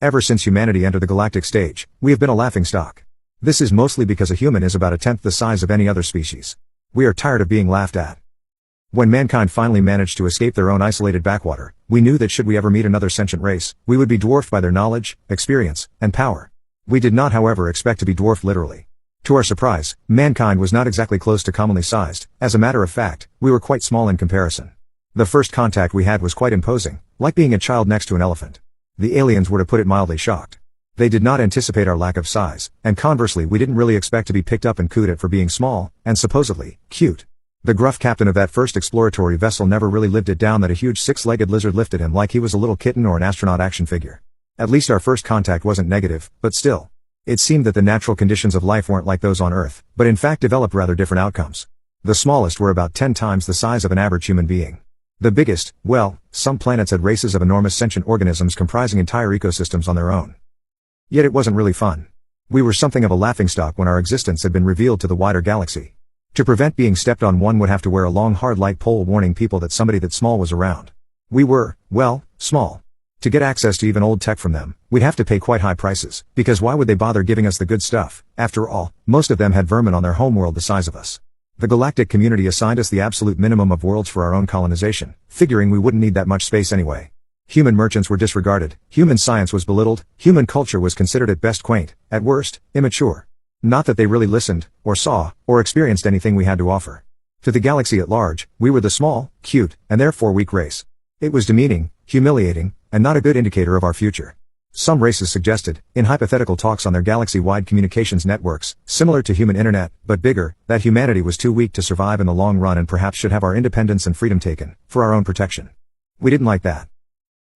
Ever since humanity entered the galactic stage, we have been a laughingstock. This is mostly because a human is about a tenth the size of any other species. We are tired of being laughed at. When mankind finally managed to escape their own isolated backwater, we knew that should we ever meet another sentient race, we would be dwarfed by their knowledge, experience, and power. We did not, however, expect to be dwarfed literally. To our surprise, mankind was not exactly close to commonly sized. As a matter of fact, we were quite small in comparison. The first contact we had was quite imposing, like being a child next to an elephant. The aliens were, to put it mildly, shocked. They did not anticipate our lack of size, and conversely we didn't really expect to be picked up and cooed at for being small, and supposedly, cute. The gruff captain of that first exploratory vessel never really lived it down that a huge six-legged lizard lifted him like he was a little kitten or an astronaut action figure. At least our first contact wasn't negative, but still. It seemed that the natural conditions of life weren't like those on Earth, but in fact developed rather different outcomes. The smallest were about 10 times the size of an average human being. The biggest, well, some planets had races of enormous sentient organisms comprising entire ecosystems on their own. Yet it wasn't really fun. We were something of a laughingstock when our existence had been revealed to the wider galaxy. To prevent being stepped on, one would have to wear a long hard light pole warning people that somebody that small was around. We were, well, small. To get access to even old tech from them, we'd have to pay quite high prices, because why would they bother giving us the good stuff? After all, most of them had vermin on their homeworld the size of us. The galactic community assigned us the absolute minimum of worlds for our own colonization, figuring we wouldn't need that much space anyway. Human merchants were disregarded, human science was belittled, human culture was considered at best quaint, at worst, immature. Not that they really listened, or saw, or experienced anything we had to offer. To the galaxy at large, we were the small, cute, and therefore weak race. It was demeaning, humiliating, and not a good indicator of our future. Some races suggested, in hypothetical talks on their galaxy-wide communications networks, similar to human internet, but bigger, that humanity was too weak to survive in the long run and perhaps should have our independence and freedom taken, for our own protection. We didn't like that.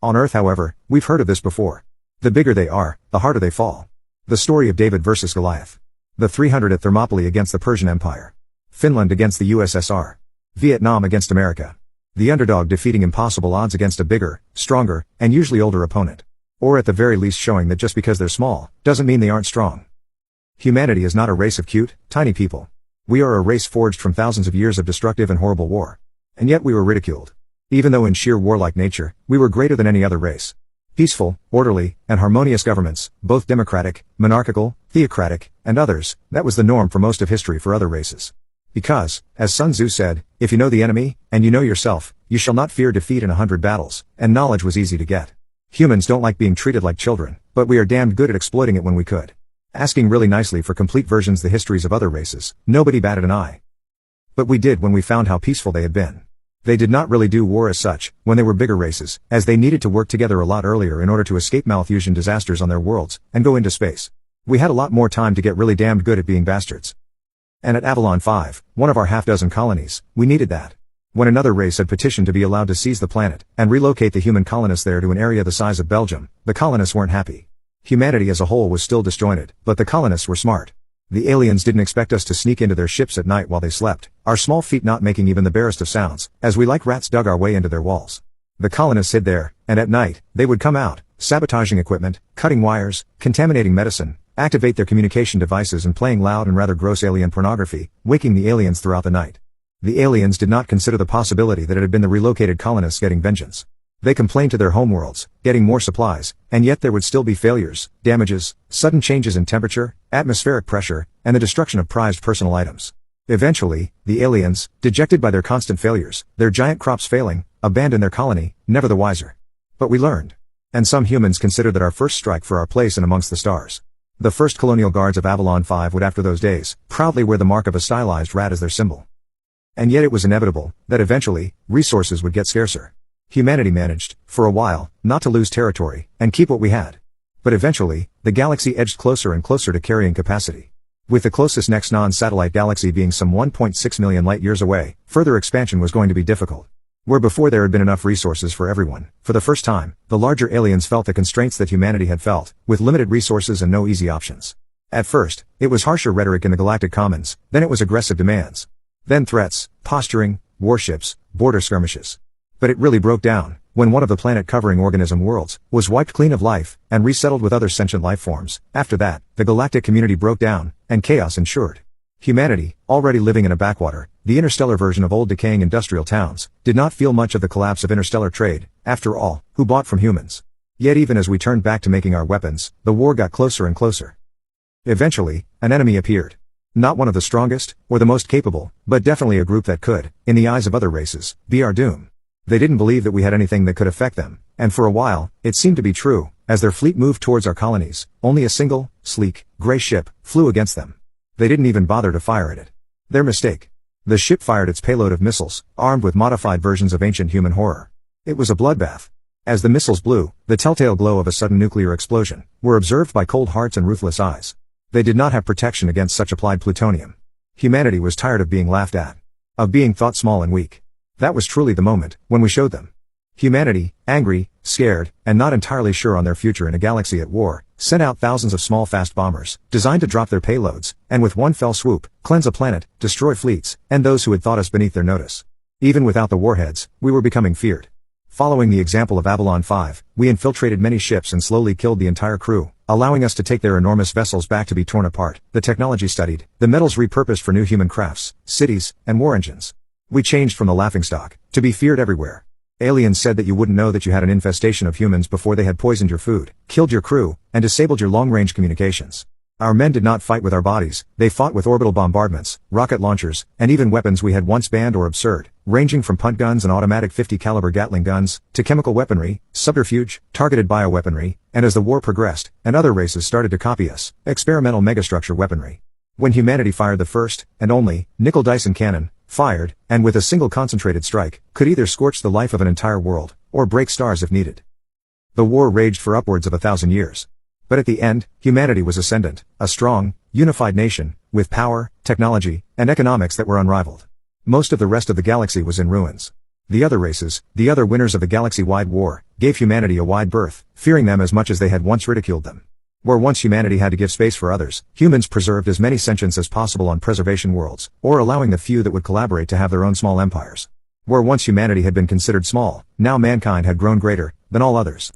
On Earth, however, we've heard of this before. The bigger they are, the harder they fall. The story of David versus Goliath. The 300 at Thermopylae against the Persian Empire. Finland against the USSR. Vietnam against America. The underdog defeating impossible odds against a bigger, stronger, and usually older opponent. Or at the very least showing that just because they're small, doesn't mean they aren't strong. Humanity is not a race of cute, tiny people. We are a race forged from thousands of years of destructive and horrible war. And yet we were ridiculed. Even though in sheer warlike nature, we were greater than any other race. Peaceful, orderly, and harmonious governments, both democratic, monarchical, theocratic, and others, that was the norm for most of history for other races. Because, as Sun Tzu said, if you know the enemy, and you know yourself, you shall not fear defeat in 100 battles, and knowledge was easy to get. Humans don't like being treated like children, but we are damned good at exploiting it when we could. Asking really nicely for complete versions the histories of other races, nobody batted an eye. But we did when we found how peaceful they had been. They did not really do war as such, when they were bigger races, as they needed to work together a lot earlier in order to escape malfusion disasters on their worlds, and go into space. We had a lot more time to get really damned good at being bastards. And at Avalon 5, one of our half-dozen colonies, we needed that. When another race had petitioned to be allowed to seize the planet, and relocate the human colonists there to an area the size of Belgium, the colonists weren't happy. Humanity as a whole was still disjointed, but the colonists were smart. The aliens didn't expect us to sneak into their ships at night while they slept, our small feet not making even the barest of sounds, as we like rats dug our way into their walls. The colonists hid there, and at night, they would come out, sabotaging equipment, cutting wires, contaminating medicine, activate their communication devices and playing loud and rather gross alien pornography, waking the aliens throughout the night. The aliens did not consider the possibility that it had been the relocated colonists getting vengeance. They complained to their homeworlds, getting more supplies, and yet there would still be failures, damages, sudden changes in temperature, atmospheric pressure, and the destruction of prized personal items. Eventually, the aliens, dejected by their constant failures, their giant crops failing, abandoned their colony, never the wiser. But we learned. And some humans considered that our first strike for our place in amongst the stars. The first colonial guards of Avalon 5 would after those days, proudly wear the mark of a stylized rat as their symbol. And yet it was inevitable, that eventually, resources would get scarcer. Humanity managed, for a while, not to lose territory, and keep what we had. But eventually, the galaxy edged closer and closer to carrying capacity. With the closest next non-satellite galaxy being some 1.6 million light-years away, further expansion was going to be difficult. Where before there had been enough resources for everyone, for the first time, the larger aliens felt the constraints that humanity had felt, with limited resources and no easy options. At first, it was harsher rhetoric in the galactic commons, then it was aggressive demands. Then threats, posturing, warships, border skirmishes. But it really broke down, when one of the planet-covering organism worlds, was wiped clean of life, and resettled with other sentient life forms. After that, the galactic community broke down, and chaos ensued. Humanity, already living in a backwater, the interstellar version of old decaying industrial towns, did not feel much of the collapse of interstellar trade. After all, who bought from humans? Yet even as we turned back to making our weapons, the war got closer and closer. Eventually, an enemy appeared. Not one of the strongest, or the most capable, but definitely a group that could, in the eyes of other races, be our doom. They didn't believe that we had anything that could affect them, and for a while, it seemed to be true. As their fleet moved towards our colonies, only a single, sleek, gray ship flew against them. They didn't even bother to fire at it. Their mistake. The ship fired its payload of missiles, armed with modified versions of ancient human horror. It was a bloodbath. As the missiles blew, the telltale glow of a sudden nuclear explosion were observed by cold hearts and ruthless eyes. They did not have protection against such applied plutonium. Humanity was tired of being laughed at. Of being thought small and weak. That was truly the moment, when we showed them. Humanity, angry, scared, and not entirely sure on their future in a galaxy at war, sent out thousands of small fast bombers, designed to drop their payloads, and with one fell swoop, cleanse a planet, destroy fleets, and those who had thought us beneath their notice. Even without the warheads, we were becoming feared. Following the example of Avalon 5, we infiltrated many ships and slowly killed the entire crew, allowing us to take their enormous vessels back to be torn apart, the technology studied, the metals repurposed for new human crafts, cities, and war engines. We changed from the laughingstock, to be feared everywhere. Aliens said that you wouldn't know that you had an infestation of humans before they had poisoned your food, killed your crew, and disabled your long-range communications. Our men did not fight with our bodies, they fought with orbital bombardments, rocket launchers, and even weapons we had once banned or absurd, ranging from punt guns and automatic 50 caliber Gatling guns, to chemical weaponry, subterfuge, targeted bioweaponry, and as the war progressed, and other races started to copy us, experimental megastructure weaponry. When humanity fired the first, and only, nickel Dyson cannon, fired, and with a single concentrated strike, could either scorch the life of an entire world, or break stars if needed. The war raged for upwards of 1,000 years. But at the end, humanity was ascendant, a strong, unified nation, with power, technology, and economics that were unrivaled. Most of the rest of the galaxy was in ruins. The other races, the other winners of the galaxy-wide war, gave humanity a wide berth, fearing them as much as they had once ridiculed them. Where once humanity had to give space for others, humans preserved as many sentients as possible on preservation worlds, or allowing the few that would collaborate to have their own small empires. Where once humanity had been considered small, now mankind had grown greater than all others.